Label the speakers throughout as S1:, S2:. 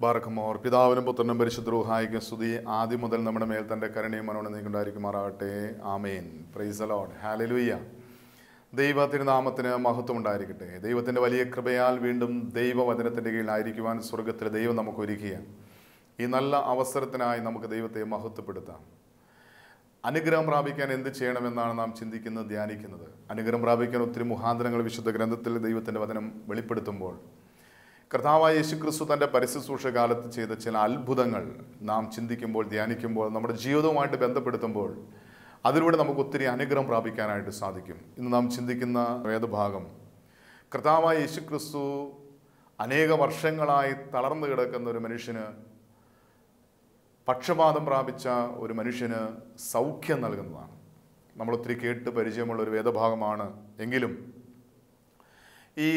S1: ബാറക്കമോർ പിതാവിനും പുത്രനും പരിശുദ്ധ റൂഹായിക്കും സ്തുതി ആദ്യം മുതൽ നമ്മുടെ മേൽ തൻ്റെ കരുണയും മനോണും നീക്കുണ്ടായിരിക്കുമാറാകട്ടെ. ആമേൻ. Praise the lord. ഹല്ലേലൂയ. ദൈവ തിരുനാമത്തിന് മഹത്വം ഉണ്ടായിരിക്കട്ടെ. ദൈവത്തിൻ്റെ വലിയ കൃപയാൽ വീണ്ടും ദൈവവചനത്തിൻ്റെ കീഴിലായിരിക്കുവാൻ സ്വർഗത്തിലെ ദൈവം നമുക്ക് ഒരുക്കിയ ഈ നല്ല അവസരത്തിനായി നമുക്ക് ദൈവത്തെ മഹത്വപ്പെടുത്താം. അനുഗ്രഹം പ്രാപിക്കാൻ എന്ത് ചെയ്യണമെന്നാണ് നാം ചിന്തിക്കുന്നത്, ധ്യാനിക്കുന്നത്. അനുഗ്രഹം പ്രാപിക്കാൻ ഒത്തിരി മുഖാന്തരങ്ങൾ വിശുദ്ധ ഗ്രന്ഥത്തിൽ ദൈവത്തിൻ്റെ വചനം വെളിപ്പെടുത്തുമ്പോൾ കർത്താവായ യേശുക്രിസ്തു തൻ്റെ പരിശുശ്രൂഷ കാലത്ത് ചെയ്ത ചില അത്ഭുതങ്ങൾ നാം ചിന്തിക്കുമ്പോൾ, ധ്യാനിക്കുമ്പോൾ, നമ്മുടെ ജീവിതവുമായിട്ട് ബന്ധപ്പെടുത്തുമ്പോൾ അതിലൂടെ നമുക്ക് ഒത്തിരി അനുഗ്രഹം പ്രാപിക്കാനായിട്ട് സാധിക്കും. ഇന്ന് നാം ചിന്തിക്കുന്ന വേദഭാഗം കർത്താവായ യേശുക്രിസ്തു അനേക വർഷങ്ങളായി തളർന്നു കിടക്കുന്ന ഒരു മനുഷ്യന്, പക്ഷപാതം പ്രാപിച്ച ഒരു മനുഷ്യന് സൗഖ്യം നൽകുന്നതാണ്. നമ്മളൊത്തിരി കേട്ട് പരിചയമുള്ള ഒരു വേദഭാഗമാണ്. എങ്കിലും ഈ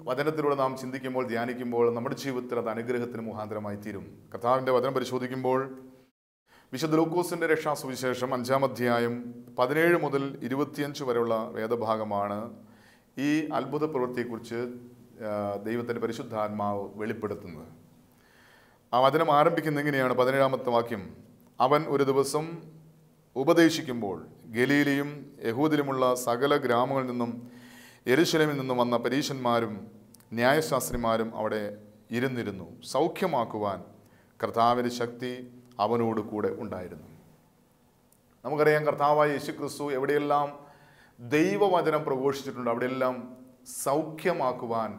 S1: വചനത്തിലൂടെ നാം ചിന്തിക്കുമ്പോൾ, ധ്യാനിക്കുമ്പോൾ നമ്മുടെ ജീവിതത്തിൽ അത് അനുഗ്രഹത്തിന് മുഖാന്തരമായി തീരും. കർത്താവിൻ്റെ വചനം പരിശോധിക്കുമ്പോൾ വിശുദ്ധ ലൂക്കോസിൻ്റെ രക്ഷാസുവിശേഷം 5-ാം അധ്യായം 17 മുതൽ 25 വരെയുള്ള വേദഭാഗമാണ് ഈ അത്ഭുത പ്രവൃത്തിയെക്കുറിച്ച് ദൈവത്തിൻ്റെ പരിശുദ്ധാത്മാവ് വെളിപ്പെടുത്തുന്നത്. ആ വചനം ആരംഭിക്കുന്ന എങ്ങനെയാണ്? 17-ാമത്തെ വാക്യം. അവൻ ഒരു ദിവസം ഉപദേശിക്കുമ്പോൾ ഗലീലയും യഹൂദിലുമുള്ള സകല ഗ്രാമങ്ങളിൽ നിന്നും യെരുശലേമിൽ നിന്നും വന്ന പരീശന്മാരും ന്യായശാസ്ത്രിമാരും അവിടെ ഇരുന്നിരുന്നു. സൗഖ്യമാക്കുവാൻ കർത്താവിൻ്റെ ശക്തി അവനോട് കൂടെ ഉണ്ടായിരുന്നു. നമുക്കറിയാം, കർത്താവായ യേശുക്രിസ്തു എവിടെയെല്ലാം ദൈവവചനം പ്രഘോഷിച്ചിട്ടുണ്ട് അവിടെയെല്ലാം സൗഖ്യമാക്കുവാൻ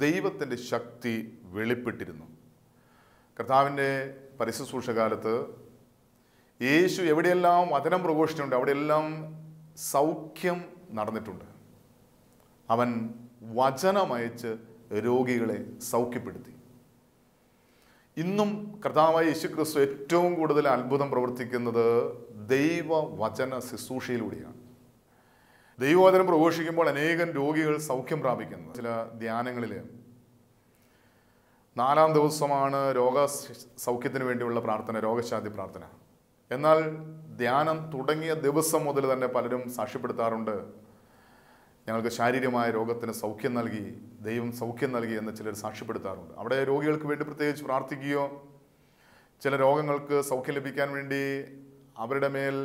S1: ദൈവത്തിൻ്റെ ശക്തി വെളിപ്പെട്ടിരുന്നു. കർത്താവിൻ്റെ പരിശുശ്രൂഷ കാലത്ത് യേശു എവിടെയെല്ലാം വചനം പ്രഘോഷിച്ചിട്ടുണ്ട് അവിടെയെല്ലാം സൗഖ്യം നടന്നിട്ടുണ്ട്. അവൻ വചനമയച്ച് രോഗികളെ സൗഖ്യപ്പെടുത്തി. ഇന്നും കർത്താവായ യേശുക്രിസ്തു ഏറ്റവും കൂടുതൽ അത്ഭുതം പ്രവർത്തിക്കുന്നത് ദൈവവചന ശുശ്രൂഷയിലൂടെയാണ്. ദൈവവചനം പ്രഘോഷിക്കുമ്പോൾ അനേകം രോഗികൾ സൗഖ്യം പ്രാപിക്കുന്നു. ചില ധ്യാനങ്ങളിൽ 4-ാം ദിവസമാണ് രോഗസൗഖ്യത്തിന് വേണ്ടിയുള്ള പ്രാർത്ഥന, രോഗശാന്തി പ്രാർത്ഥന. എന്നാൽ ധ്യാനം തുടങ്ങിയ ദിവസം മുതൽ തന്നെ പലരും സാക്ഷ്യപ്പെടുത്താറുണ്ട്, ഞങ്ങൾക്ക് ശാരീരികമായ രോഗത്തിന് സൗഖ്യം നൽകി, ദൈവം സൗഖ്യം നൽകി എന്ന് ചിലർ സാക്ഷ്യപ്പെടുത്താറുണ്ട്. അവിടെ രോഗികൾക്ക് വേണ്ടി പ്രത്യേകിച്ച് പ്രാർത്ഥിക്കുകയോ ചില രോഗങ്ങൾക്ക് സൗഖ്യം ലഭിക്കാൻ വേണ്ടി അവരുടെ മേൽ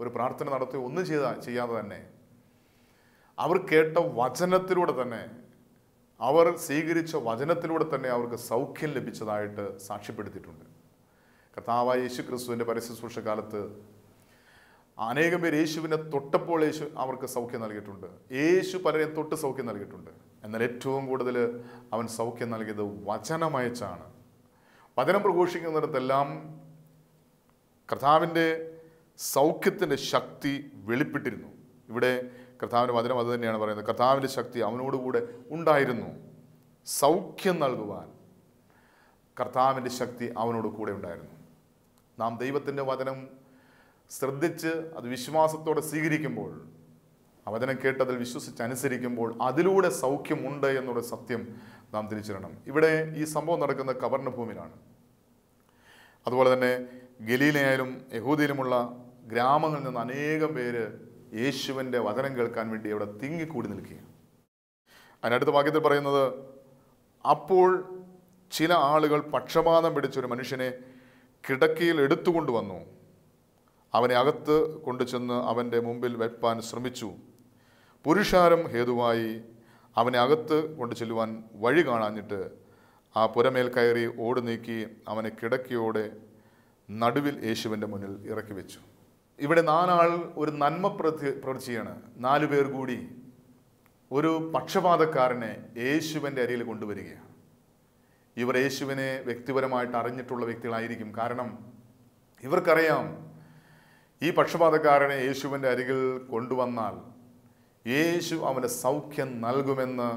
S1: ഒരു പ്രാർത്ഥന നടത്തുകയോ ഒന്നും ചെയ്യാതെ തന്നെ അവർ കേട്ട വചനത്തിലൂടെ തന്നെ, അവർ സ്വീകരിച്ച വചനത്തിലൂടെ തന്നെ അവർക്ക് സൗഖ്യം ലഭിച്ചതായിട്ട് സാക്ഷ്യപ്പെടുത്തിയിട്ടുണ്ട്. കർത്താവായ യേശുക്രിസ്തുവിൻ്റെ പരിശുശ്രൂഷ കാലത്ത് അനേകം പേര് യേശുവിനെ തൊട്ടപ്പോൾ യേശു അവർക്ക് സൗഖ്യം നൽകിയിട്ടുണ്ട്. യേശു പലരെയും തൊട്ട് സൗഖ്യം നൽകിയിട്ടുണ്ട്. എന്നാൽ ഏറ്റവും കൂടുതൽ അവൻ സൗഖ്യം നൽകിയത് വചനമയച്ചാണ്. വചനം പ്രഘോഷിക്കുന്നിടത്തെല്ലാം കർത്താവിൻ്റെ സൗഖ്യത്തിൻ്റെ ശക്തി വെളിപ്പെട്ടിരുന്നു. ഇവിടെ കർത്താവിൻ്റെ വചനം അത് തന്നെയാണ് പറയുന്നത്. കർത്താവിൻ്റെ ശക്തി അവനോടുകൂടെ ഉണ്ടായിരുന്നു. സൗഖ്യം നൽകുവാൻ കർത്താവിൻ്റെ ശക്തി അവനോട് കൂടെ ഉണ്ടായിരുന്നു. നാം ദൈവത്തിൻ്റെ വചനം ശ്രദ്ധിച്ച് അത് വിശ്വാസത്തോടെ സ്വീകരിക്കുമ്പോൾ, ആ വചനം കേട്ടതിൽ വിശ്വസിച്ചനുസരിക്കുമ്പോൾ അതിലൂടെ സൗഖ്യമുണ്ട് എന്നുള്ള സത്യം നാം തിരിച്ചറിയണം. ഇവിടെ ഈ സംഭവം നടക്കുന്ന കവർണ്ണഭൂമിയിലാണ്. അതുപോലെ തന്നെ ഗലീലയിലും യഹൂദിയിലുമുള്ള ഗ്രാമങ്ങളിൽ നിന്ന് അനേകം പേര് യേശുവിൻ്റെ വചനം കേൾക്കാൻ വേണ്ടി അവിടെ തിങ്ങിക്കൂടി നിൽക്കുക. അതിനടുത്ത വാക്യത്തിൽ പറയുന്നത്, അപ്പോൾ ചില ആളുകൾ പക്ഷപാതം പിടിച്ചൊരു മനുഷ്യനെ കിടക്കയിൽ എടുത്തുകൊണ്ടുവന്നു. അവനെ അകത്ത് കൊണ്ടുചെന്ന് അവൻ്റെ മുമ്പിൽ വെപ്പാൻ ശ്രമിച്ചു. പുരുഷാരം ഹേതുവായി അവനെ അകത്ത് കൊണ്ടു ചെല്ലുവാൻ വഴി കാണാഞ്ഞിട്ട് ആ പുരമേൽ കയറി ഓട് നീക്കി അവനെ കിടക്കയോടെ നടുവിൽ യേശുവിൻ്റെ മുന്നിൽ ഇറക്കി വെച്ചു. ഇവിടെ 4 ആൾ ഒരു നന്മ പ്രവർത്തിയാണ്. 4 പേർ കൂടി ഒരു പക്ഷപാതക്കാരനെ യേശുവിൻ്റെ അരികിൽ കൊണ്ടുവരികയാണ്. ഇവർ യേശുവിനെ വ്യക്തിപരമായിട്ട് അറിഞ്ഞിട്ടുള്ള വ്യക്തികളായിരിക്കും. കാരണം ഇവർക്കറിയാം, ഈ പക്ഷപാതക്കാരനെ യേശുവിൻ്റെ അരികിൽ കൊണ്ടുവന്നാൽ യേശു അവന് സൗഖ്യം നൽകുമെന്ന്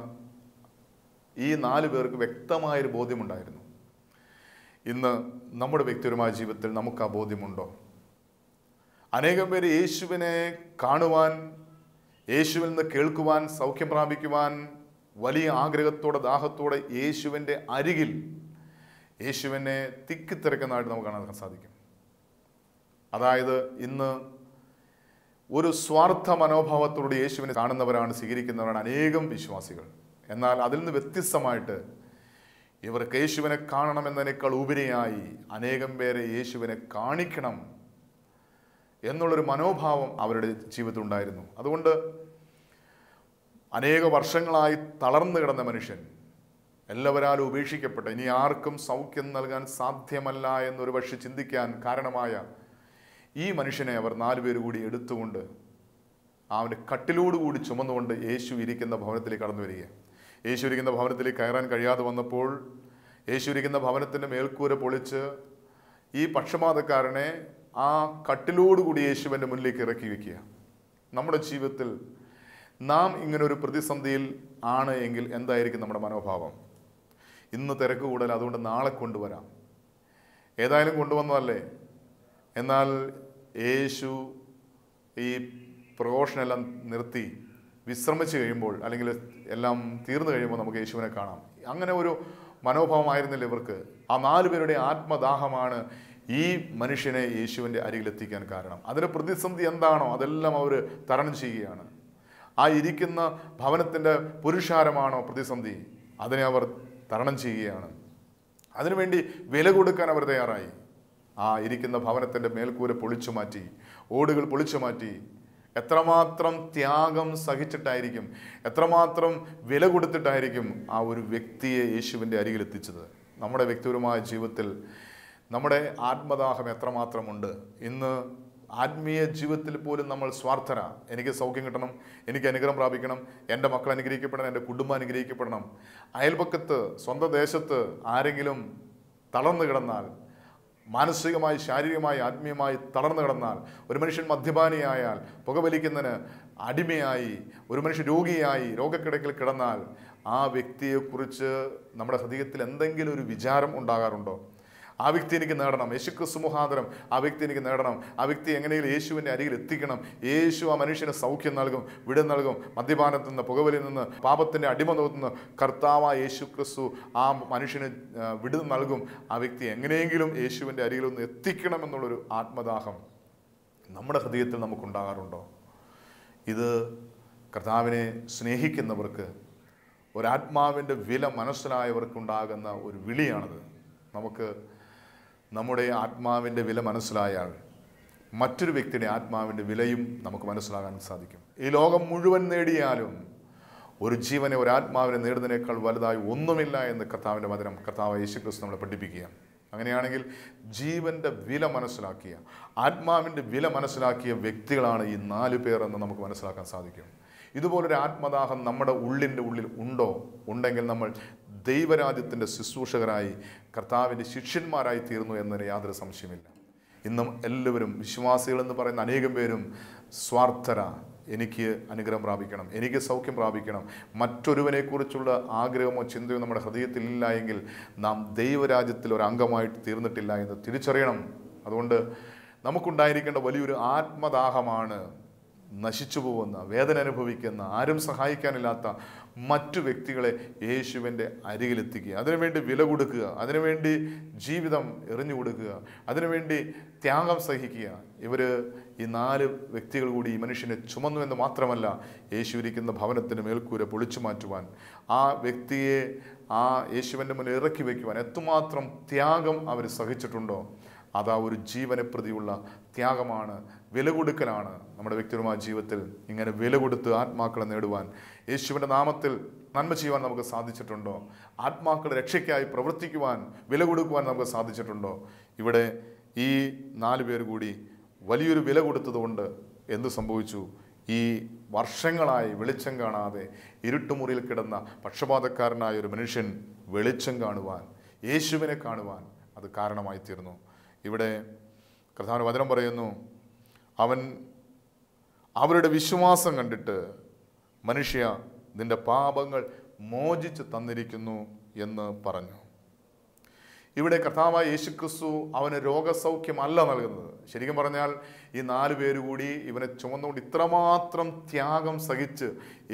S1: ഈ 4 പേർക്ക് വ്യക്തമായൊരു ബോധ്യമുണ്ടായിരുന്നു. ഇന്ന് നമ്മുടെ വ്യക്തിപരമായ ജീവിതത്തിൽ നമുക്ക് ആ ബോധ്യമുണ്ടോ? അനേകം പേര് യേശുവിനെ കാണുവാൻ, യേശുവിൽ നിന്ന് കേൾക്കുവാൻ, സൗഖ്യം പ്രാപിക്കുവാൻ വലിയ ആഗ്രഹത്തോടെ, ദാഹത്തോടെ യേശുവിൻ്റെ അരികിൽ യേശുവിനെ തിക്കിത്തിരക്കുന്നതായിട്ട് നമുക്ക് കാണാൻ സാധിക്കും. അതായത് ഇന്ന് ഒരു സ്വാർത്ഥ മനോഭാവത്തോടെ യേശുവിനെ കാണുന്നവരാണ്, സ്വീകരിക്കുന്നവരാണ് അനേകം വിശ്വാസികൾ. എന്നാൽ അതിൽ നിന്ന് വ്യത്യസ്തമായിട്ട് ഇവർക്ക് യേശുവിനെ കാണണമെന്നതിനേക്കാൾ ഉപരിയായി അനേകം പേരെ യേശുവിനെ കാണിക്കണം എന്നുള്ളൊരു മനോഭാവം അവരുടെ ജീവിതത്തിൽ ഉണ്ടായിരുന്നു. അതുകൊണ്ട് അനേക വർഷങ്ങളായി തളർന്നു കിടന്ന മനുഷ്യൻ, എല്ലാവരാലും ഉപേക്ഷിക്കപ്പെട്ട, ഇനി ആർക്കും സൗഖ്യം നൽകാൻ സാധ്യമല്ല എന്നൊരു പക്ഷെ ചിന്തിക്കാൻ കാരണമായ ഈ മനുഷ്യനെ അവർ 4 പേര് കൂടി എടുത്തുകൊണ്ട് അവൻ്റെ കട്ടിലോടുകൂടി ചുമന്നുകൊണ്ട് യേശു ഇരിക്കുന്ന ഭവനത്തിലേക്ക് കടന്നു വരിക. യേശു ഇരിക്കുന്ന ഭവനത്തിലേക്ക് കയറാൻ കഴിയാതെ വന്നപ്പോൾ യേശു ഇരിക്കുന്ന ഭവനത്തിൻ്റെ മേൽക്കൂര പൊളിച്ച് ഈ പക്ഷപാതക്കാരനെ ആ കട്ടിലോടുകൂടി യേശുവിൻ്റെ മുന്നിലേക്ക് ഇറക്കി വയ്ക്കുക. നമ്മുടെ ജീവിതത്തിൽ നാം ഇങ്ങനൊരു പ്രതിസന്ധിയിൽ ആണ് എങ്കിൽ എന്തായിരിക്കും നമ്മുടെ മനോഭാവം? ഇന്ന് തിരക്ക് കൂടുതൽ, അതുകൊണ്ട് നാളെ കൊണ്ടുവരാം. ഏതായാലും കൊണ്ടുവന്നതല്ലേ. എന്നാൽ യേശു ഈ പ്രഘോഷണമെല്ലാം നിർത്തി വിശ്രമിച്ച് കഴിയുമ്പോൾ, അല്ലെങ്കിൽ എല്ലാം തീർന്നു കഴിയുമ്പോൾ നമുക്ക് യേശുവിനെ കാണാം. അങ്ങനെ ഒരു മനോഭാവമായിരുന്നില്ല ഇവർക്ക്. ആ 4 പേരുടെ ആത്മദാഹമാണ് ഈ മനുഷ്യനെ യേശുവിൻ്റെ അരികിലെത്തിക്കാൻ കാരണം. അതിന് പ്രതിസന്ധി എന്താണോ അതെല്ലാം അവർ തരണം ചെയ്യുകയാണ്. ആ ഇരിക്കുന്ന ഭവനത്തിൻ്റെ പുരുഷാരമാണോ പ്രതിസന്ധി, അതിനെ അവർ തരണം ചെയ്യുകയാണ്. അതിനുവേണ്ടി വില കൊടുക്കാൻ അവർ തയ്യാറായി. ആ ഇരിക്കുന്ന ഭവനത്തിൻ്റെ മേൽക്കൂര പൊളിച്ചു മാറ്റി, ഓടുകൾ പൊളിച്ചു മാറ്റി. എത്രമാത്രം ത്യാഗം സഹിച്ചിട്ടായിരിക്കും, എത്രമാത്രം വില കൊടുത്തിട്ടായിരിക്കും ആ ഒരു വ്യക്തിയെ യേശുവിൻ്റെ അരികിലെത്തിച്ചത്. നമ്മുടെ വ്യക്തിപരമായ ജീവിതത്തിൽ നമ്മുടെ ആത്മദാഹം എത്രമാത്രമുണ്ട്? ഇന്ന് ആത്മീയ ജീവിതത്തിൽ പോലും നമ്മൾ സ്വാർത്ഥര. എനിക്ക് സൗഖ്യം കിട്ടണം, എനിക്ക് അനുഗ്രഹം പ്രാപിക്കണം, എൻ്റെ മക്കൾ അനുഗ്രഹിക്കപ്പെടണം, എൻ്റെ കുടുംബം അനുഗ്രഹിക്കപ്പെടണം. അയൽപക്കത്ത്, സ്വന്തം ദേശത്ത് ആരെങ്കിലും തളർന്നു കിടന്നാൽ, മാനസികമായി, ശാരീരികമായി, ആത്മീയമായി തളർന്നു കിടന്നാൽ, ഒരു മനുഷ്യൻ മദ്യപാനിയായാൽ, പുകവലിക്കുന്നതിന് അടിമയായി, ഒരു മനുഷ്യൻ രോഗിയായി രോഗക്കിടക്കിൽ കിടന്നാൽ ആ വ്യക്തിയെക്കുറിച്ച് നമ്മുടെ ഹൃദയത്തിൽ എന്തെങ്കിലും ഒരു വിചാരം ഉണ്ടാകാറുണ്ടോ? ആ വ്യക്തി എനിക്ക് നേടണം, യേശുക്രിസ്തു മുഖാന്തരം ആ വ്യക്തി എനിക്ക് നേടണം, ആ വ്യക്തി എങ്ങനെയും യേശുവിൻ്റെ അരികിൽ എത്തിക്കണം. യേശു ആ മനുഷ്യന് സൗഖ്യം നൽകും, വിടുതൽ നൽകും. മദ്യപാനത്തിൽ നിന്ന്, പുകവലിയിൽ നിന്ന്, പാപത്തിൻ്റെ അടിമ നോക്കുന്ന കർത്താവായ യേശുക്രിസ്തു ആ മനുഷ്യന് വിടുതൽ നൽകും. ആ വ്യക്തി എങ്ങനെയെങ്കിലും യേശുവിൻ്റെ അരികിലൊന്ന് എത്തിക്കണം എന്നുള്ളൊരു ആത്മദാഹം നമ്മുടെ ഹൃദയത്തിൽ നമുക്കുണ്ടാകാറുണ്ടോ? ഇത് കർത്താവിനെ സ്നേഹിക്കുന്നവർക്ക്, ഒരാത്മാവിൻ്റെ വില മനസ്സിലായവർക്കുണ്ടാകുന്ന ഒരു വിളിയാണത്. നമുക്ക് നമ്മുടെ ആത്മാവിൻ്റെ വില മനസ്സിലായാൽ മറ്റൊരു വ്യക്തിയുടെ ആത്മാവിൻ്റെ വിലയും നമുക്ക് മനസ്സിലാകാൻ സാധിക്കും. ഈ ലോകം മുഴുവൻ നേടിയാലും ഒരു ജീവനെ, ഒരാത്മാവിനെ നേടുന്നതിനേക്കാൾ വലുതായി ഒന്നുമില്ല എന്ന് കർത്താവിൻ്റെ വചനം, കർത്താവ് യേശുക്രിസ്തു നമ്മളെ പഠിപ്പിക്കുക. അങ്ങനെയാണെങ്കിൽ ജീവൻ്റെ വില മനസ്സിലാക്കിയ, ആത്മാവിൻ്റെ വില മനസ്സിലാക്കിയ വ്യക്തികളാണ് ഈ 4 പേർ എന്ന് നമുക്ക് മനസ്സിലാക്കാൻ സാധിക്കും. ഇതുപോലൊരു ആത്മദാഹം നമ്മുടെ ഉള്ളിൻ്റെ ഉള്ളിൽ ഉണ്ടോ? ഉണ്ടെങ്കിൽ നമ്മൾ ദൈവരാജ്യത്തിൻ്റെ ശുശ്രൂഷകരായി, കർത്താവിൻ്റെ ശിഷ്യന്മാരായി തീർന്നു എന്നതിന് യാതൊരു സംശയമില്ല. ഇന്നും എല്ലാവരും, വിശ്വാസികളെന്ന് പറയുന്ന അനേകം പേരും സ്വാർത്ഥര. എനിക്ക് അനുഗ്രഹം പ്രാപിക്കണം, എനിക്ക് സൗഖ്യം പ്രാപിക്കണം, മറ്റൊരുവനെക്കുറിച്ചുള്ള ആഗ്രഹമോ ചിന്തയോ നമ്മുടെ ഹൃദയത്തിൽ ഇല്ല എങ്കിൽ നാം ദൈവരാജ്യത്തിൽ ഒരു അംഗമായിട്ട് തീർന്നിട്ടില്ല എന്ന് തിരിച്ചറിയണം. അതുകൊണ്ട് നമുക്കുണ്ടായിരിക്കേണ്ട വലിയൊരു ആത്മദാഹമാണ് നശിച്ചു പോകുന്ന, വേദന അനുഭവിക്കുന്ന, ആരും സഹായിക്കാനില്ലാത്ത മറ്റു വ്യക്തികളെ യേശുവിൻ്റെ അരികിലെത്തിക്കുക, അതിനുവേണ്ടി വില കൊടുക്കുക, അതിനുവേണ്ടി ജീവിതം എറിഞ്ഞു കൊടുക്കുക, അതിനുവേണ്ടി ത്യാഗം സഹിക്കുക. ഈ 4 വ്യക്തികൾ കൂടി ഈ മനുഷ്യനെ ചുമന്നു എന്ന് മാത്രമല്ല, യേശു ഇരിക്കുന്ന ഭവനത്തിന് മേൽക്കൂര പൊളിച്ചു മാറ്റുവാൻ, ആ വ്യക്തിയെ ആ യേശുവിൻ്റെ മുന്നിൽ ഇറക്കി വയ്ക്കുവാൻ എത്രമാത്രം ത്യാഗം അവർ സഹിച്ചിട്ടുണ്ടോ? അതാ ഒരു ജീവനെ പ്രതിയുള്ള ത്യാഗമാണ്, വില കൊടുക്കലാണ്. നമ്മുടെ വ്യക്തിപരമായ ജീവിതത്തിൽ ഇങ്ങനെ വില കൊടുത്ത് ആത്മാക്കളെ നേടുവാൻ, യേശുവിൻ്റെ നാമത്തിൽ നന്മ ചെയ്യുവാൻ നമുക്ക് സാധിച്ചിട്ടുണ്ടോ? ആത്മാക്കളുടെ രക്ഷയ്ക്കായി പ്രവർത്തിക്കുവാൻ, വില കൊടുക്കുവാൻ നമുക്ക് സാധിച്ചിട്ടുണ്ടോ? ഇവിടെ ഈ 4 പേർ കൂടി വലിയൊരു വില കൊടുത്തതുകൊണ്ട് എന്ത് സംഭവിച്ചു? ഈ വർഷങ്ങളായി വെളിച്ചം കാണാതെ ഇരുട്ടുമുറിയിൽ കിടന്ന പക്ഷപാതക്കാരനായ ഒരു മനുഷ്യൻ വെളിച്ചം കാണുവാൻ, യേശുവിനെ കാണുവാൻ അത് കാരണമായി തീർന്നു. ഇവിടെ കർത്താവിന്റെ വചനം പറയുന്നു, അവൻ അവരുടെ വിശ്വാസം കണ്ടിട്ട്, മനുഷ്യ നിന്റെ പാപങ്ങൾ മോചിച്ച് തന്നിരിക്കുന്നു എന്ന് പറഞ്ഞു. ഇവിടെ കർത്താവായ യേശുക്രിസ്തു അവന് രോഗസൗഖ്യമല്ല നൽകുന്നത്. ശരിക്കും പറഞ്ഞാൽ ഈ 4 പേര് കൂടി ഇവനെ ചുമന്നുകൊണ്ട് ഇത്രമാത്രം ത്യാഗം സഹിച്ച്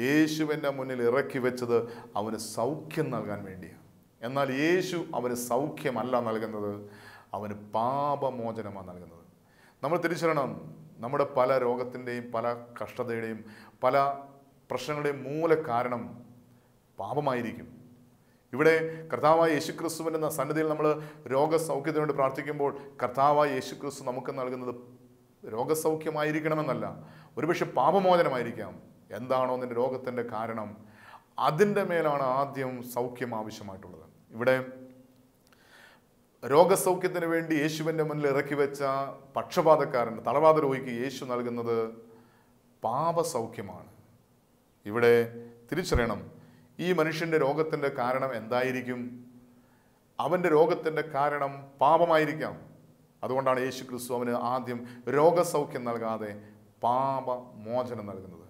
S1: യേശുവിൻ്റെ മുന്നിൽ ഇറക്കി വെച്ചത് അവന് സൗഖ്യം നൽകാൻ വേണ്ടിയാണ്. എന്നാൽ യേശു അവന് സൗഖ്യമല്ല നൽകുന്നത്, അവന് പാപമോചനമാണ് നൽകുന്നത്. നമ്മൾ തിരിച്ചറിയണം, നമ്മുടെ പല രോഗത്തിൻ്റെയും, പല കഷ്ടതയുടെയും, പല പ്രശ്നങ്ങളുടെയും മൂല കാരണം പാപമായിരിക്കും. ഇവിടെ കർത്താവായ യേശുക്രിസ്തുവിൻ്റെ സന്നിധിയിൽ നമ്മൾ രോഗസൗഖ്യത്തിന് വേണ്ടി പ്രാർത്ഥിക്കുമ്പോൾ കർത്താവായ യേശുക്രിസ്തു നമുക്ക് നൽകുന്നത് രോഗസൗഖ്യമായിരിക്കണമെന്നല്ല, ഒരുപക്ഷെ പാപമോചനമായിരിക്കാം. എന്താണോ നിന്റെ രോഗത്തിൻ്റെ കാരണം, അതിൻ്റെ മേലാണ് ആദ്യം സൗഖ്യം ആവശ്യമായിട്ടുള്ളത്. ഇവിടെ രോഗസൗഖ്യത്തിന് വേണ്ടി യേശുവിൻ്റെ മുന്നിൽ ഇറക്കി വെച്ച പക്ഷപാതക്കാരൻ, തളവാത രോഗിക്ക് യേശു നൽകുന്നത് പാപസൗഖ്യമാണ്. ഇവിടെ തിരിച്ചറിയണം, ഈ മനുഷ്യൻ്റെ രോഗത്തിൻ്റെ കാരണം എന്തായിരിക്കും? അവൻ്റെ രോഗത്തിൻ്റെ കാരണം പാപമായിരിക്കാം. അതുകൊണ്ടാണ് യേശു ക്രിസ്തു അവന് ആദ്യം രോഗസൗഖ്യം നൽകാതെ പാപമോചനം നൽകുന്നത്.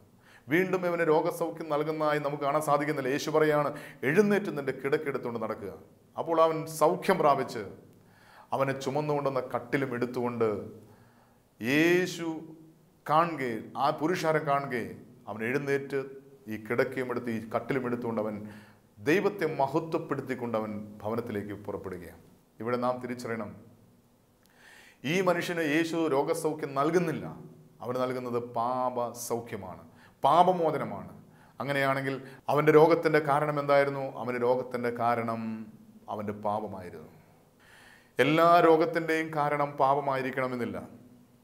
S1: വീണ്ടും ഇവന് രോഗസൗഖ്യം നൽകുന്നതായി നമുക്ക് കാണാൻ സാധിക്കുന്നില്ല. യേശു പറയാണ്, എഴുന്നേറ്റ് നിന്റെ കിടക്കെടുത്തുകൊണ്ട് നടക്കുക. അപ്പോൾ അവൻ സൗഖ്യം പ്രാപിച്ച് അവനെ ചുമന്നുകൊണ്ടുവന്ന കട്ടിലും എടുത്തുകൊണ്ട് യേശു കാണുകയെ, ആ പുരുഷാരം കാണുകയെ, അവൻ എഴുന്നേറ്റ് ഈ കിടക്കയും എടുത്ത് ഈ കട്ടിലും എടുത്തുകൊണ്ട് അവൻ ദൈവത്തെ മഹത്വപ്പെടുത്തിക്കൊണ്ട് അവൻ ഭവനത്തിലേക്ക് പുറപ്പെടുകയാണ്. ഇവിടെ നാം തിരിച്ചറിയണം, ഈ മനുഷ്യന് യേശു രോഗസൗഖ്യം നൽകുന്നില്ല. അവന് നൽകുന്നത് പാപസൗഖ്യമാണ്, പാപമോചനമാണ്. അങ്ങനെയാണെങ്കിൽ അവൻ്റെ രോഗത്തിൻ്റെ കാരണം എന്തായിരുന്നു? അവൻ്റെ രോഗത്തിൻ്റെ കാരണം അവൻ്റെ പാപമായിരുന്നു. എല്ലാ രോഗത്തിൻ്റെയും കാരണം പാപമായിരിക്കണമെന്നില്ല.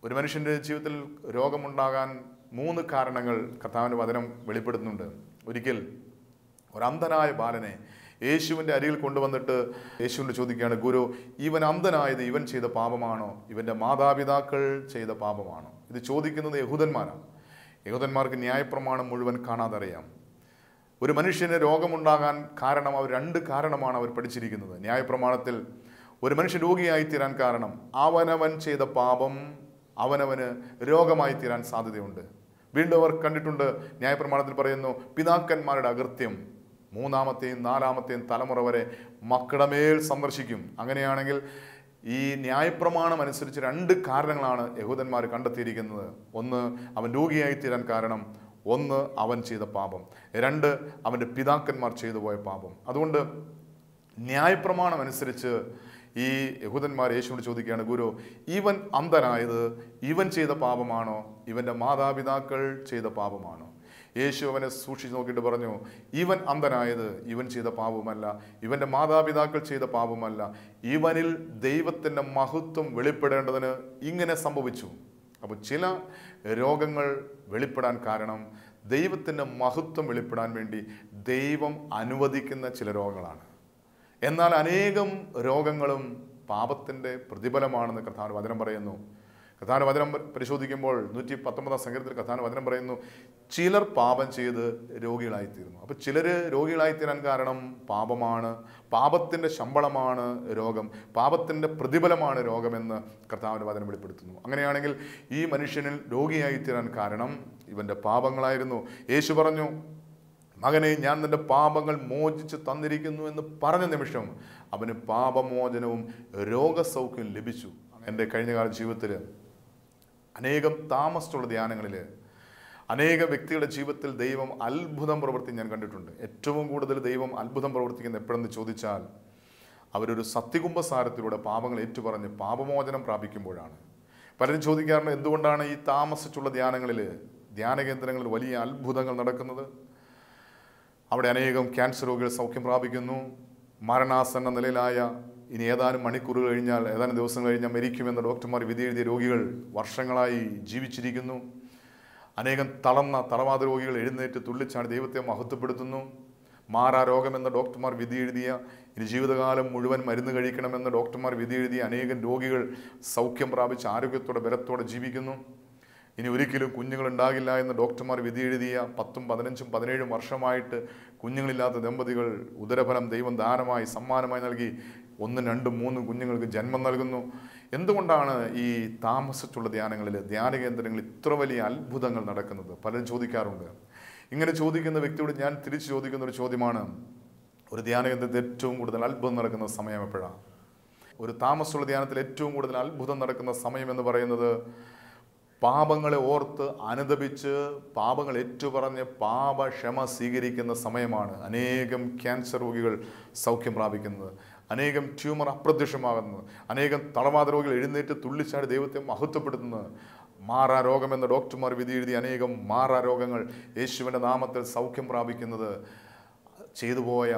S1: ഒരു മനുഷ്യൻ്റെ ജീവിതത്തിൽ രോഗമുണ്ടാകാൻ 3 കാരണങ്ങൾ കർത്താവിൻ്റെ വചനം വെളിപ്പെടുത്തുന്നുണ്ട്. ഒരിക്കൽ ഒരു അന്ധനായ ബാലനെ യേശുവിൻ്റെ അരികിൽ കൊണ്ടുവന്നിട്ട് യേശുവിൻ്റെ ചോദിക്കുകയാണ്, ഗുരു, ഇവൻ അന്ധനായത് ഇവൻ ചെയ്ത പാപമാണോ, ഇവൻ്റെ മാതാപിതാക്കൾ ചെയ്ത പാപമാണോ? ഇത് ചോദിക്കുന്നത് യഹൂദന്മാരാണ്. യഹൂദന്മാർക്ക് ന്യായപ്രമാണം മുഴുവൻ കാണാതറിയാം. ഒരു മനുഷ്യന് രോഗമുണ്ടാകാൻ കാരണം അവർ 2 കാരണമാണ് അവർ പഠിച്ചിരിക്കുന്നത്. ന്യായപ്രമാണത്തിൽ ഒരു മനുഷ്യൻ രോഗിയായി തീരാൻ കാരണം അവനവൻ ചെയ്ത പാപം അവനവന് രോഗമായി തീരാൻ സാധ്യതയുണ്ട്. വീണ്ടും അവർ കണ്ടിട്ടുണ്ട്, ന്യായപ്രമാണത്തിൽ പറയുന്നു, പിതാക്കന്മാരുടെ അകൃത്യം 3-ാമത്തെയും 4-ാമത്തെയും തലമുറ വരെ മക്കളുടെ മേൽ സന്ദർശിക്കും. അങ്ങനെയാണെങ്കിൽ ഈ ന്യായപ്രമാണം അനുസരിച്ച് 2 കാരണങ്ങളാണ് യഹൂദന്മാർ കണ്ടെത്തിയിരിക്കുന്നത്. ഒന്ന്, അവൻ രോഗിയായി തീരാൻ കാരണം. ഒന്ന്, അവൻ ചെയ്ത പാപം. 2, അവൻ്റെ പിതാക്കന്മാർ ചെയ്തു പോയ പാപം. അതുകൊണ്ട് ന്യായപ്രമാണം അനുസരിച്ച് ഈ യഹൂദന്മാർ യേശുവിനോട് ചോദിക്കുകയാണ്, ഗുരു, ഇവൻ അന്ധനായത് ഇവൻ ചെയ്ത പാപമാണോ, ഇവൻ്റെ മാതാപിതാക്കൾ ചെയ്ത പാപമാണോ? യേശു അവനെ സൂക്ഷിച്ച് നോക്കിയിട്ട് പറഞ്ഞു, ഇവൻ അന്ധനായത് ഇവൻ ചെയ്ത പാപമല്ല, ഇവൻ്റെ മാതാപിതാക്കൾ ചെയ്ത പാപമല്ല, ഇവനിൽ ദൈവത്തിൻ്റെ മഹത്വം വെളിപ്പെടേണ്ടതിന് ഇങ്ങനെ സംഭവിച്ചു. അപ്പോൾ ചില രോഗങ്ങൾ വെളിപ്പെടാൻ കാരണം ദൈവത്തിൻ്റെ മഹത്വം വെളിപ്പെടാൻ വേണ്ടി ദൈവം അനുവദിക്കുന്ന ചില രോഗങ്ങളാണ്. എന്നാൽ അനേകം രോഗങ്ങളും പാപത്തിൻ്റെ പ്രതിഫലമാണെന്ന് കർത്താവിൻ്റെ വചനം പറയുന്നു. കർത്താവിൻ്റെ വചനം പരിശോധിക്കുമ്പോൾ 119-ാം സങ്കീർത്തനത്തിൽ കർത്താവിൻ്റെ വചനം പറയുന്നു, ചിലർ പാപം ചെയ്ത് രോഗികളായിത്തീരുന്നു. അപ്പോൾ ചിലർ രോഗികളായിത്തീരാൻ കാരണം പാപമാണ്, പാപത്തിൻ്റെ ശമ്പളമാണ് രോഗം, പാപത്തിൻ്റെ പ്രതിഫലമാണ് രോഗമെന്ന് കർത്താവിൻ്റെ വചനം വെളിപ്പെടുത്തുന്നു. അങ്ങനെയാണെങ്കിൽ ഈ മനുഷ്യനിൽ രോഗിയായിത്തീരാൻ കാരണം ഇവൻ്റെ പാപങ്ങളായിരുന്നു. യേശു പറഞ്ഞു, മകനെ, ഞാൻ നിന്റെ പാപങ്ങൾ മോചിച്ച് തന്നിരിക്കുന്നു എന്ന് പറഞ്ഞ നിമിഷം അവന് പാപമോചനവും രോഗസൗഖ്യവും ലഭിച്ചു. എൻ്റെ കഴിഞ്ഞകാല ജീവിതത്തിൽ അനേകം താമസിച്ചുള്ള ധ്യാനങ്ങളിൽ അനേക വ്യക്തികളുടെ ജീവിതത്തിൽ ദൈവം അത്ഭുതം പ്രവർത്തി ഞാൻ കണ്ടിട്ടുണ്ട്. ഏറ്റവും കൂടുതൽ ദൈവം അത്ഭുതം പ്രവർത്തിക്കുന്ന എപ്പോഴെന്ന് ചോദിച്ചാൽ അവരൊരു സത്യകുംഭസാരത്തിലൂടെ പാപങ്ങൾ ഏറ്റുപറഞ്ഞ് പാപമോചനം പ്രാപിക്കുമ്പോഴാണ്. പലരും ചോദിക്കാറുണ്ട്, എന്തുകൊണ്ടാണ് ഈ താമസിച്ചുള്ള ധ്യാനങ്ങളിൽ, ധ്യാന കേന്ദ്രങ്ങളിൽ വലിയ അത്ഭുതങ്ങൾ നടക്കുന്നത്? അവിടെ അനേകം ക്യാൻസർ രോഗികൾ സൗഖ്യം പ്രാപിക്കുന്നു. മരണാസന്ന നിലയിലായ, ഇനി ഏതാനും മണിക്കൂറുകൾ കഴിഞ്ഞാൽ, ഏതാനും ദിവസം കഴിഞ്ഞാൽ മരിക്കുമെന്ന് ഡോക്ടർമാർ വിധി എഴുതിയ രോഗികൾ വർഷങ്ങളായി ജീവിച്ചിരിക്കുന്നു. അനേകം തളവാത രോഗികൾ എഴുന്നേറ്റ് തുള്ളിച്ചാണ് ദൈവത്തെ മഹത്വപ്പെടുത്തുന്നു. മാറാ രോഗമെന്ന ഡോക്ടർമാർ വിധി എഴുതിയ, ഇനി ജീവിതകാലം മുഴുവൻ മരുന്ന് കഴിക്കണമെന്ന് ഡോക്ടർമാർ വിധി എഴുതിയ അനേകം രോഗികൾ സൗഖ്യം പ്രാപിച്ച് ആരോഗ്യത്തോടെ ബലത്തോടെ ജീവിക്കുന്നു. ഇനി ഒരിക്കലും കുഞ്ഞുങ്ങളുണ്ടാകില്ല എന്ന് ഡോക്ടർമാർ വിധി എഴുതിയ 10, 15, 17 വർഷമായിട്ട് കുഞ്ഞുങ്ങളില്ലാത്ത ദമ്പതികൾ ഉദരഫലം ദൈവം ദാനമായി സമ്മാനമായി നൽകി 1, 2, 3 കുഞ്ഞുങ്ങൾക്ക് ജന്മം നൽകുന്നു. എന്തുകൊണ്ടാണ് ഈ താമസിച്ചുള്ള ധ്യാനങ്ങളിൽ, ധ്യാന കേന്ദ്രങ്ങളിൽ ഇത്ര വലിയ അത്ഭുതങ്ങൾ നടക്കുന്നത്? പലരും ചോദിക്കാറുണ്ട്. ഇങ്ങനെ ചോദിക്കുന്ന വ്യക്തിയോട് ഞാൻ തിരിച്ചു ചോദിക്കുന്ന ഒരു ചോദ്യമാണ്, ഒരു ധ്യാന കേന്ദ്രത്തിൽ ഏറ്റവും കൂടുതൽ അത്ഭുതം നടക്കുന്ന സമയം എപ്പോഴാണ്? ഒരു താമസമുള്ള ധ്യാനത്തിൽ ഏറ്റവും കൂടുതൽ അത്ഭുതം നടക്കുന്ന സമയം എന്ന് പറയുന്നത് പാപങ്ങളെ ഓർത്ത് അനുദപിച്ച് പാപങ്ങൾ ഏറ്റുപറഞ്ഞ് പാപക്ഷമ സ്വീകരിക്കുന്ന സമയമാണ്. അനേകം ക്യാൻസർ രോഗികൾ സൗഖ്യം പ്രാപിക്കുന്നത്, അനേകം ട്യൂമർ അപ്രത്യക്ഷമാകുന്നത്, അനേകം തളവാത രോഗികൾ എഴുന്നേറ്റ് തുള്ളിച്ചാടി ദൈവത്തെ മഹത്വപ്പെടുത്തുന്നത്, മാറാ രോഗമെന്ന ഡോക്ടർമാർ വിധി എഴുതി അനേകം മാറാ രോഗങ്ങൾ യേശുവിൻ്റെ നാമത്തിൽ സൗഖ്യം പ്രാപിക്കുന്നത്, ചെയ്തുപോയ,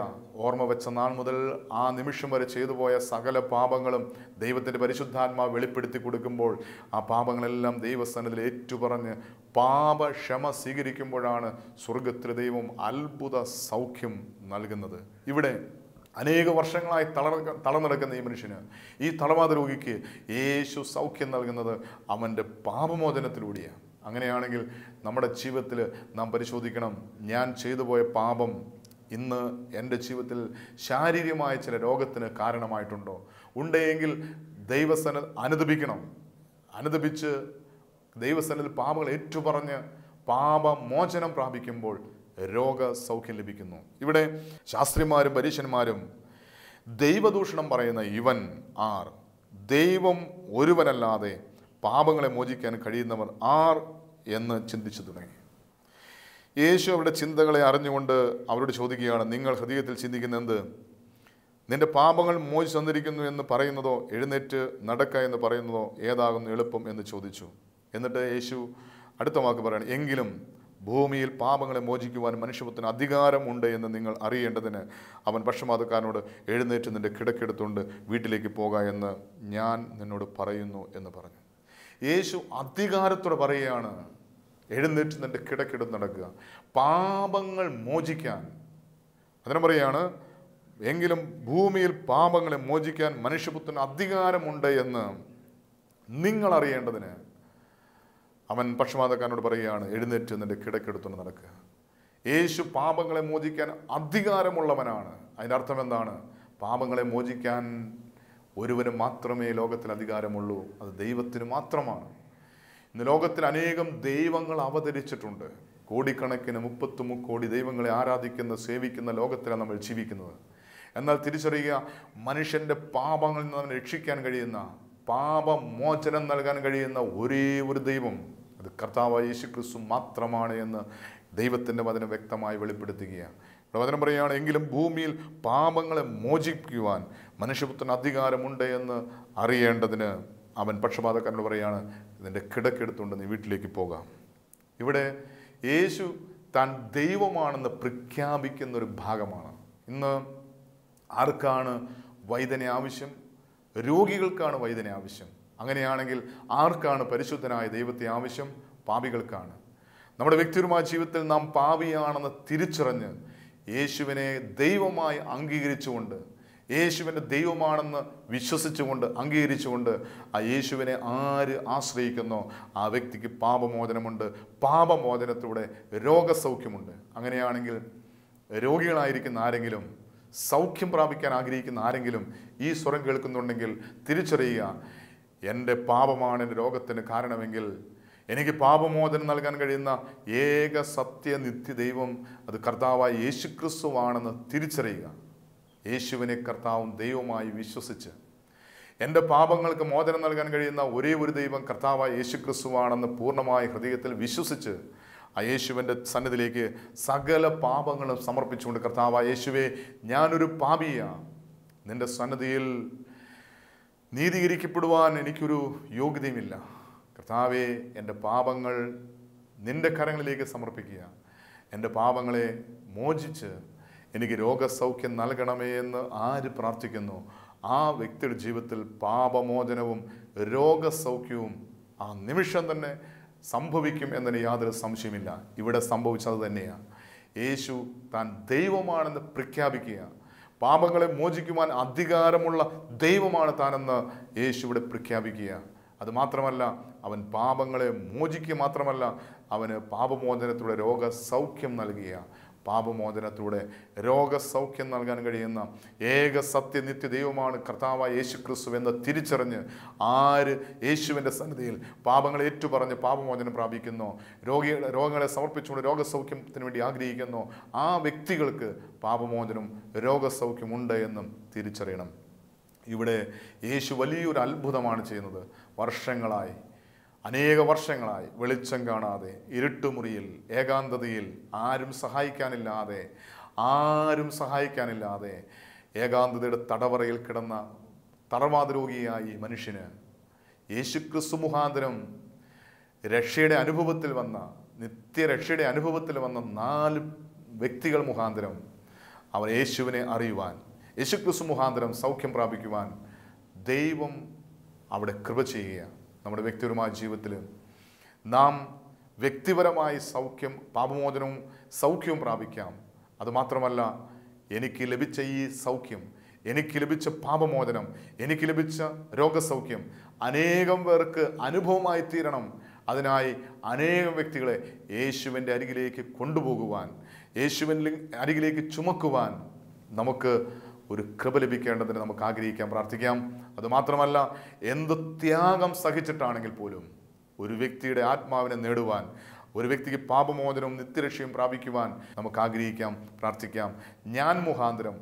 S1: ഓർമ്മ വെച്ച നാൾ മുതൽ ആ നിമിഷം വരെ ചെയ്തുപോയ സകല പാപങ്ങളും ദൈവത്തിൻ്റെ പരിശുദ്ധാത്മാവ് വെളിപ്പെടുത്തി കൊടുക്കുമ്പോൾ ആ പാപങ്ങളെല്ലാം ദൈവസ്ഥാനത്തിൽ ഏറ്റുപറഞ്ഞ് പാപക്ഷമ സ്വീകരിക്കുമ്പോഴാണ് സ്വർഗത്തിലെ ദൈവം അത്ഭുത സൗഖ്യം നൽകുന്നത്. ഇവിടെ അനേക വർഷങ്ങളായി തളർന്നിടക്കുന്ന ഈ മനുഷ്യന്, ഈ തളർവാദ രോഗിക്ക് യേശു സൗഖ്യം നൽകുന്നത് അവൻ്റെ പാപമോചനത്തിലൂടെയാണ്. അങ്ങനെയാണെങ്കിൽ നമ്മുടെ ജീവിതത്തിൽ നാം പരിശോധിക്കണം, ഞാൻ ചെയ്തു പോയ പാപം ഇന്ന് എൻ്റെ ജീവിതത്തിൽ ശാരീരികമായ ചില രോഗത്തിന് കാരണമായിട്ടുണ്ടോ? ഉണ്ടെങ്കിൽ ദൈവസന്നിധിയിൽ അനുദപിച്ച് ദൈവസന്നിധിയിൽ പാപങ്ങൾ ഏറ്റുപറഞ്ഞ് പാപമോചനം പ്രാപിക്കുമ്പോൾ രോഗസൗഖ്യം ലഭിക്കുന്നു. ഇവിടെ ശാസ്ത്രിമാരും പരീശന്മാരും ദൈവദൂഷണം പറയുന്ന ഇവൻ ആർ? ദൈവം ഒരുവനല്ലാതെ പാപങ്ങളെ മോചിക്കാൻ കഴിയുന്നവർ ആർ എന്ന് ചിന്തിച്ചു തുടങ്ങി. യേശു അവരുടെ ചിന്തകളെ അറിഞ്ഞുകൊണ്ട് അവരോട് ചോദിക്കുകയാണ്, നിങ്ങൾ ഹൃദയത്തിൽ ചിന്തിക്കുന്ന എന്ത്? നിന്റെ പാപങ്ങൾ മോചിച്ചു തന്നിരിക്കുന്നു എന്ന് പറയുന്നതോ എഴുന്നേറ്റ് നടക്ക എന്ന് പറയുന്നതോ ഏതാകുന്നു എളുപ്പം എന്ന് ചോദിച്ചു. എന്നിട്ട് യേശു അടുത്ത വാക്ക് പറയാണ്, എങ്കിലും ഭൂമിയിൽ പാപങ്ങളെ മോചിക്കുവാൻ മനുഷ്യപുത്രന് അധികാരമുണ്ട് എന്ന് നിങ്ങൾ അറിയേണ്ടതിന് അവൻ പക്ഷപാതക്കാരനോട് എഴുന്നേറ്റ് നിന്റെ കിടക്കെടുത്തുകൊണ്ട് വീട്ടിലേക്ക് പോക എന്ന് ഞാൻ നിന്നോട് പറയുന്നു എന്ന് പറഞ്ഞു. യേശു അധികാരത്തോടെ പറയുകയാണ്, എഴുന്നേറ്റ് നിന്റെ കിടക്കെടുത്ത് നടക്കുക, പാപങ്ങൾ മോചിക്കാൻ. അതിനെ പറയുകയാണ്, എങ്കിലും ഭൂമിയിൽ പാപങ്ങളെ മോചിക്കാൻ മനുഷ്യപുത്രന് അധികാരമുണ്ട് എന്ന് നിങ്ങൾ അറിയേണ്ടതിന് അവൻ പക്ഷപാതക്കാരനോട് പറയുകയാണ്, എഴുന്നേറ്റ് നിന്റെ കിടക്കെടുത്തുകൊണ്ട് നടക്കുക. യേശു പാപങ്ങളെ മോചിക്കാൻ അധികാരമുള്ളവനാണ്. അതിൻ്റെ അർത്ഥം എന്താണ്? പാപങ്ങളെ മോചിക്കാൻ ഒരുവന് മാത്രമേ ലോകത്തിൽ അധികാരമുള്ളൂ, അത് ദൈവത്തിന് മാത്രമാണ്. ഇന്ന് ലോകത്തിൽ അനേകം ദൈവങ്ങൾ അവതരിച്ചിട്ടുണ്ട്. കോടിക്കണക്കിന് 33 കോടി ദൈവങ്ങളെ ആരാധിക്കുന്ന സേവിക്കുന്ന ലോകത്തിലാണ് നമ്മൾ ജീവിക്കുന്നത്. എന്നാൽ തിരിച്ചറിയുക, മനുഷ്യൻ്റെ പാപങ്ങളിൽ നിന്ന് രക്ഷിക്കാൻ കഴിയുന്ന, പാപമോചനം നൽകാൻ കഴിയുന്ന ഒരേ ഒരു ദൈവം, അത് കർത്താവായ യേശു ക്രിസ്തു മാത്രമാണ് എന്ന് ദൈവത്തിൻ്റെ വചനം വ്യക്തമായി വെളിപ്പെടുത്തുകയാണ്. വചനം പറയുകയാണ്, എങ്കിലും ഭൂമിയിൽ പാപങ്ങളെ മോചിപ്പിക്കുവാൻ മനുഷ്യപുത്രന് അധികാരമുണ്ട് എന്ന് അറിയേണ്ടതിന് അവൻ പക്ഷപാതക്കാരനോട് പറയുകയാണ്, ഇതിൻ്റെ കിടക്കെടുത്തുകൊണ്ട് നീ വീട്ടിലേക്ക് പോകാം. ഇവിടെ യേശു താൻ ദൈവമാണെന്ന് പ്രഖ്യാപിക്കുന്ന ഒരു ഭാഗമാണ്. ഇന്ന് ആർക്കാണ് വൈദ്യനെ ആവശ്യം? രോഗികൾക്കാണ് വൈദ്യനെ ആവശ്യം. അങ്ങനെയാണെങ്കിൽ ആർക്കാണ് പരിശുദ്ധനായ ദൈവത്തെ ആവശ്യം? പാപികൾക്കാണ്. നമ്മുടെ വ്യക്തിപരമായ ജീവിതത്തിൽ നാം പാപിയാണെന്ന് തിരിച്ചറിഞ്ഞ് യേശുവിനെ ദൈവമായി അംഗീകരിച്ചുകൊണ്ട്, യേശുവിൻ്റെ ദൈവമാണെന്ന് വിശ്വസിച്ചുകൊണ്ട് അംഗീകരിച്ചുകൊണ്ട് ആ യേശുവിനെ ആര് ആശ്രയിക്കുന്നോ ആ വ്യക്തിക്ക് പാപമോചനമുണ്ട്. പാപമോചനത്തിലൂടെ രോഗസൗഖ്യമുണ്ട്. അങ്ങനെയാണെങ്കിൽ രോഗികളായിരിക്കുന്ന ആരെങ്കിലും, സൗഖ്യം പ്രാപിക്കാൻ ആഗ്രഹിക്കുന്ന ആരെങ്കിലും ഈ സ്വരം കേൾക്കുന്നുണ്ടെങ്കിൽ തിരിച്ചറിയുക, എൻ്റെ പാപമാണ് എൻ്റെ രോഗത്തിന് കാരണമെങ്കിൽ എനിക്ക് പാപമോചനം നൽകാൻ കഴിയുന്ന ഏക സത്യ നിത്യ ദൈവം അത് കർത്താവായ യേശു ക്രിസ്തുവാണെന്ന് തിരിച്ചറിയുക. യേശുവിനെ കർത്താവും ദൈവമായി വിശ്വസിച്ച് എൻ്റെ പാപങ്ങൾക്ക് മോചനം നൽകാൻ കഴിയുന്ന ഒരേ ഒരു ദൈവം കർത്താവായ യേശു ക്രിസ്തുവാണെന്ന് പൂർണ്ണമായ ഹൃദയത്തിൽ വിശ്വസിച്ച് ആ യേശുവിൻ്റെ സന്നിധിയിലേക്ക് സകല പാപങ്ങളും സമർപ്പിച്ചുകൊണ്ട്, കർത്താവായ യേശുവേ, ഞാനൊരു പാപിയാണ്, നിൻ്റെ സന്നിധിയിൽ നീതീകരിക്കപ്പെടുവാൻ എനിക്കൊരു യോഗ്യതയുമില്ല. കർത്താവേ, എൻ്റെ പാപങ്ങൾ നിൻ്റെ കരങ്ങളിലേക്ക് സമർപ്പിക്കുക. എൻ്റെ പാപങ്ങളെ മോചിച്ച് എനിക്ക് രോഗസൗഖ്യം നൽകണമേ എന്ന് ആര് പ്രാർത്ഥിക്കുന്നു ആ വ്യക്തിയുടെ ജീവിതത്തിൽ പാപമോചനവും രോഗസൗഖ്യവും ആ നിമിഷം തന്നെ സംഭവിക്കും എന്നതിന് യാതൊരു സംശയമില്ല. ഇവിടെ സംഭവിച്ചത് തന്നെയാണ്. യേശു താൻ ദൈവമാണെന്ന് പ്രഖ്യാപിക്കുക. പാപങ്ങളെ മോചിക്കുവാൻ അധികാരമുള്ള ദൈവമാണ് താനെന്ന് യേശു ഇവിടെ പ്രഖ്യാപിക്കുക. അതുമാത്രമല്ല, അവൻ പാപങ്ങളെ മോചിക്കുക മാത്രമല്ല, അവന് പാപമോചനത്തിലൂടെ രോഗസൗഖ്യം നൽകിയ, പാപമോചനത്തിലൂടെ രോഗസൗഖ്യം നൽകാൻ കഴിയുന്ന ഏക സത്യനിത്യ ദൈവമാണ് കർത്താവായ യേശു ക്രിസ്തു എന്ന് തിരിച്ചറിഞ്ഞ് ആര് യേശുവിൻ്റെ സന്നിധിയിൽ പാപങ്ങളെ ഏറ്റുപറഞ്ഞ് പാപമോചനം പ്രാപിക്കുന്നോ, രോഗങ്ങളെ സമർപ്പിച്ചുകൊണ്ട് രോഗസൗഖ്യത്തിന് വേണ്ടി ആഗ്രഹിക്കുന്നോ ആ വ്യക്തികൾക്ക് പാപമോചനം രോഗസൗഖ്യമുണ്ട് എന്നും തിരിച്ചറിയണം. ഇവിടെ യേശു വലിയൊരു അത്ഭുതമാണ് ചെയ്യുന്നത്. വർഷങ്ങളായി, അനേക വർഷങ്ങളായി വെളിച്ചം കാണാതെ, ഇരുട്ടുമുറിയിൽ, ഏകാന്തതയിൽ, ആരും സഹായിക്കാനില്ലാതെ ഏകാന്തതയുടെ തടവറയിൽ കിടന്ന തളർവാദ രോഗിയായി മനുഷ്യന് യേശുക്രിസ്തു മുഖാന്തരം രക്ഷയുടെ അനുഭവത്തിൽ വന്ന, നിത്യരക്ഷയുടെ അനുഭവത്തിൽ വന്ന 4 വ്യക്തികൾ മുഖാന്തരം അവർ യേശുവിനെ അറിയുവാൻ, യേശുക്രിസ്തു മുഖാന്തരം സൗഖ്യം പ്രാപിക്കുവാൻ ദൈവം അവിടെ കൃപ ചെയ്യുക. നമ്മുടെ വ്യക്തിപരമായ ജീവിതത്തിൽ നാം വ്യക്തിപരമായി സൗഖ്യം, പാപമോചനവും സൗഖ്യവും പ്രാപിക്കാം. അതുമാത്രമല്ല, എനിക്ക് ലഭിച്ച ഈ സൗഖ്യം, എനിക്ക് ലഭിച്ച പാപമോചനം, എനിക്ക് ലഭിച്ച രോഗസൗഖ്യം അനേകം പേർക്ക് അനുഭവമായി തീരണം. അതിനായി അനേകം വ്യക്തികളെ യേശുവിൻ്റെ അരികിലേക്ക് കൊണ്ടുപോകുവാൻ, യേശുവിൻ്റെ അരികിലേക്ക് ചുമക്കുവാൻ നമുക്ക് ഒരു കൃപ ലഭിക്കേണ്ടതിന് നമുക്ക് ആഗ്രഹിക്കാം, പ്രാർത്ഥിക്കാം. അതുമാത്രമല്ല, എന്ത് ത്യാഗം സഹിച്ചിട്ടാണെങ്കിൽ പോലും ഒരു വ്യക്തിയുടെ ആത്മാവിനെ നേടുവാൻ, ഒരു വ്യക്തിക്ക് പാപമോചനവും നിത്യരക്ഷയും പ്രാപിക്കുവാൻ നമുക്ക് ആഗ്രഹിക്കാം, പ്രാർത്ഥിക്കാം. ഞാൻ മുഖാന്തരം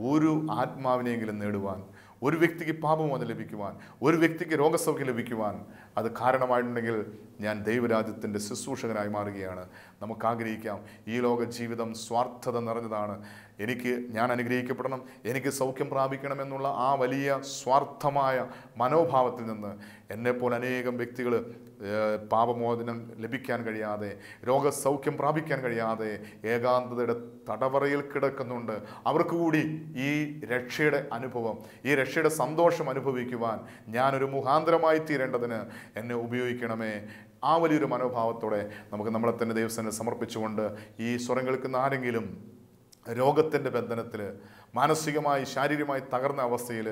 S1: ഒരു ആത്മാവിനെയെങ്കിലും നേടുവാൻ, ഒരു വ്യക്തിക്ക് പാപമോചനം ലഭിക്കുവാൻ, ഒരു വ്യക്തിക്ക് രോഗസൗഖ്യം ലഭിക്കുവാൻ അത് കാരണമായിട്ടുണ്ടെങ്കിൽ ഞാൻ ദൈവരാജ്യത്തിൻ്റെ ശുശ്രൂഷകനായി മാറുകയാണ്. നമുക്ക് ആഗ്രഹിക്കാം. ഈ ലോക ജീവിതം സ്വാർത്ഥത നിറഞ്ഞതാണ്. ഞാൻ അനുഗ്രഹിക്കപ്പെടണം, എനിക്ക് സൗഖ്യം പ്രാപിക്കണമെന്നുള്ള ആ വലിയ സ്വാർത്ഥമായ മനോഭാവത്തിൽ നിന്ന് എന്നെപ്പോലെ അനേകം വ്യക്തികൾ പാപമോചനം ലഭിക്കാൻ കഴിയാതെ, രോഗസൗഖ്യം പ്രാപിക്കാൻ കഴിയാതെ ഏകാന്തതയുടെ തടവറയിൽ കിടക്കുന്നുണ്ട്. അവർക്ക് കൂടി ഈ രക്ഷയുടെ അനുഭവം, ഈ രക്ഷയുടെ സന്തോഷം അനുഭവിക്കുവാൻ ഞാനൊരു മുഖാന്തരമായി തീരേണ്ടതിന് എന്നെ ഉപയോഗിക്കണമേ. ആ വലിയൊരു മനോഭാവത്തോടെ നമുക്ക് നമ്മളെ തന്നെ ദൈവസന്നിധിയിൽ സമർപ്പിച്ചുകൊണ്ട് ഈ സ്വരം കേൾക്കുന്ന ആരെങ്കിലും രോഗത്തിൻ്റെ ബന്ധനത്തിൽ, മാനസികമായി ശാരീരികമായി തകർന്ന അവസ്ഥയിൽ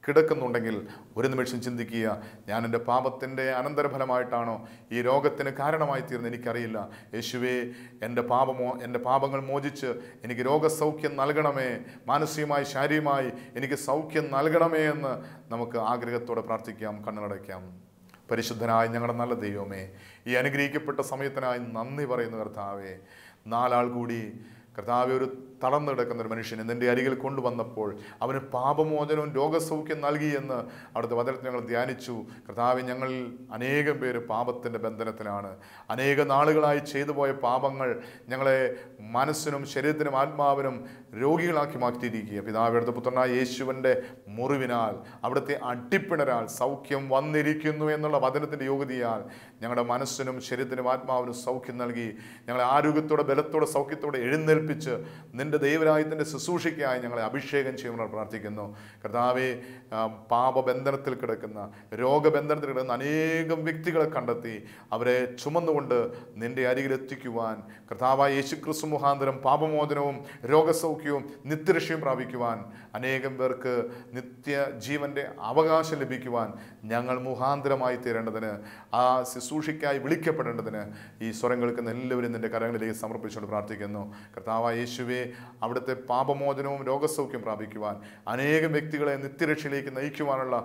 S1: കിടക്കുന്നുണ്ടെങ്കിൽ ഒരു നിമിഷം ചിന്തിക്കുക, ഞാൻ എൻ്റെ പാപത്തിൻ്റെ അനന്തരഫലമായിട്ടാണോ ഈ രോഗത്തിന് കാരണമായി തീർന്ന് എനിക്കറിയില്ല. യേശുവേ, എൻ്റെ പാപങ്ങൾ മോചിച്ച് എനിക്ക് രോഗസൗഖ്യം നൽകണമേ, മാനസികമായി ശാരീരികമായി എനിക്ക് സൗഖ്യം നൽകണമേ എന്ന് നമുക്ക് ആഗ്രഹത്തോടെ പ്രാർത്ഥിക്കാം, കണ്ണടയ്ക്കാം. പരിശുദ്ധനായ ഞങ്ങളുടെ നല്ല ദൈവമേ, ഈ അനുഗ്രഹിക്കപ്പെട്ട സമയത്തിനായി നന്ദി പറയുന്ന കർത്താവേ, 4 ആൾ കൂടി കർത്താവെ ഒരു തളർന്നു കിടക്കുന്ന ഒരു മനുഷ്യനെ നിൻ്റെ അരികിൽ കൊണ്ടുവന്നപ്പോൾ അവന് പാപമോചനവും രോഗസൗഖ്യം നൽകിയെന്ന് അവിടുത്തെ വചനത്തിൽ ഞങ്ങൾ ധ്യാനിച്ചു. കർത്താവെ, ഞങ്ങളിൽ അനേകം പേര് പാപത്തിൻ്റെ ബന്ധനത്തിലാണ്. അനേക നാളുകളായി ചെയ്തു പോയ പാപങ്ങൾ ഞങ്ങളെ മനസ്സിനും ശരീരത്തിനും ആത്മാവിനും രോഗികളാക്കി മാറ്റിയിരിക്കുക. പിതാവേ, അടുത്ത പുത്രനായ യേശുവിൻ്റെ മുറിവിനാൽ, അവിടുത്തെ അടിപ്പിണരാൽ സൗഖ്യം വന്നിരിക്കുന്നു എന്നുള്ള വചനത്തിൻ്റെ യോഗ്യതയാൽ ഞങ്ങളുടെ മനസ്സിനും ശരീരത്തിനും ആത്മാവിനും സൗഖ്യം നൽകി ഞങ്ങളെ ആരോഗ്യത്തോടെ, ബലത്തോടെ, സൗഖ്യത്തോടെ എഴുന്നേൽപ്പിച്ച് നിന്റെ ദൈവരാജ്യത്തിൻ്റെ ശുശ്രൂഷയ്ക്കായി ഞങ്ങളെ അഭിഷേകം ചെയ്യുമെന്ന് പ്രാർത്ഥിക്കുന്നു. കർത്താവെ, പാപബന്ധനത്തിൽ കിടക്കുന്ന, രോഗബന്ധനത്തിൽ കിടക്കുന്ന അനേകം വ്യക്തികളെ കണ്ടെത്തി അവരെ ചുമന്നുകൊണ്ട് നിന്റെ അരികിലെത്തിക്കുവാൻ, കർത്താവായ യേശുക്രിസ്തു മുഖാന്തരം പാപമോചനവും രോഗസൗഖ്യവും നിത്യരക്ഷയും പ്രാപിക്കുവാൻ, അനേകം പേർക്ക് നിത്യജീവൻ്റെ അവകാശം ലഭിക്കുവാൻ ഞങ്ങൾ മുഖാന്തരമായി തീരേണ്ടതിന്, ആ ശുശ്രൂഷയ്ക്കായി വിളിക്കപ്പെടേണ്ടതിന് ഈ സ്വരം കേൾക്കുന്ന എല്ലാവരും നിന്റെ കരങ്ങളിലേക്ക് സമർപ്പിച്ചുകൊണ്ട് പ്രാർത്ഥിക്കുന്നു. കർത്താവായ യേശുവേ, അവിടുത്തെ പാപമോചനവും രോഗസൗഖ്യം പ്രാപിക്കുവാൻ, അനേകം വ്യക്തികളെ നിത്യരക്ഷയിലേക്ക് നയിക്കുവാനുള്ള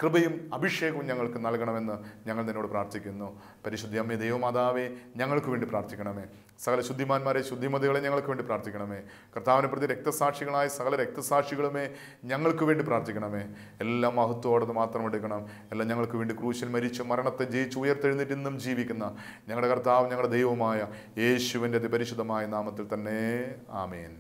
S1: കൃപയും അഭിഷേകവും ഞങ്ങൾക്ക് നൽകണമെന്ന് ഞങ്ങൾ നിന്നോട് പ്രാർത്ഥിക്കുന്നു. പരിശുദ്ധ അമ്മേ, ദൈവമാതാവേ, ഞങ്ങൾക്ക് വേണ്ടി പ്രാർത്ഥിക്കണമേ. സകല ശുദ്ധിമാന്മാരെ, ശുദ്ധിമതികളെ ഞങ്ങൾക്ക് വേണ്ടി പ്രാർത്ഥിക്കണമേ. കർത്താവിനെ പ്രതി രക്തസാക്ഷികളായ സകല രക്തസാക്ഷികളുമേ ഞങ്ങൾക്ക് വേണ്ടി പ്രാർത്ഥിക്കണമേ. എല്ലാം മഹത്വത്തോടെ മാത്രം എടുക്കണം. എല്ലാം ഞങ്ങൾക്ക് വേണ്ടി ക്രൂശിൽ മരിച്ച് മരണത്തെ ജയിച്ച് ഉയർത്തെഴുന്നേറ്റ് ഇന്നും ജീവിക്കുന്ന ഞങ്ങളുടെ കർത്താവ്, ഞങ്ങളുടെ ദൈവമായ യേശുവിൻ്റെ അതിപരിശുദ്ധമായ നാമത്തിൽ തന്നെ ആമേൻ.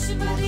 S2: Somebody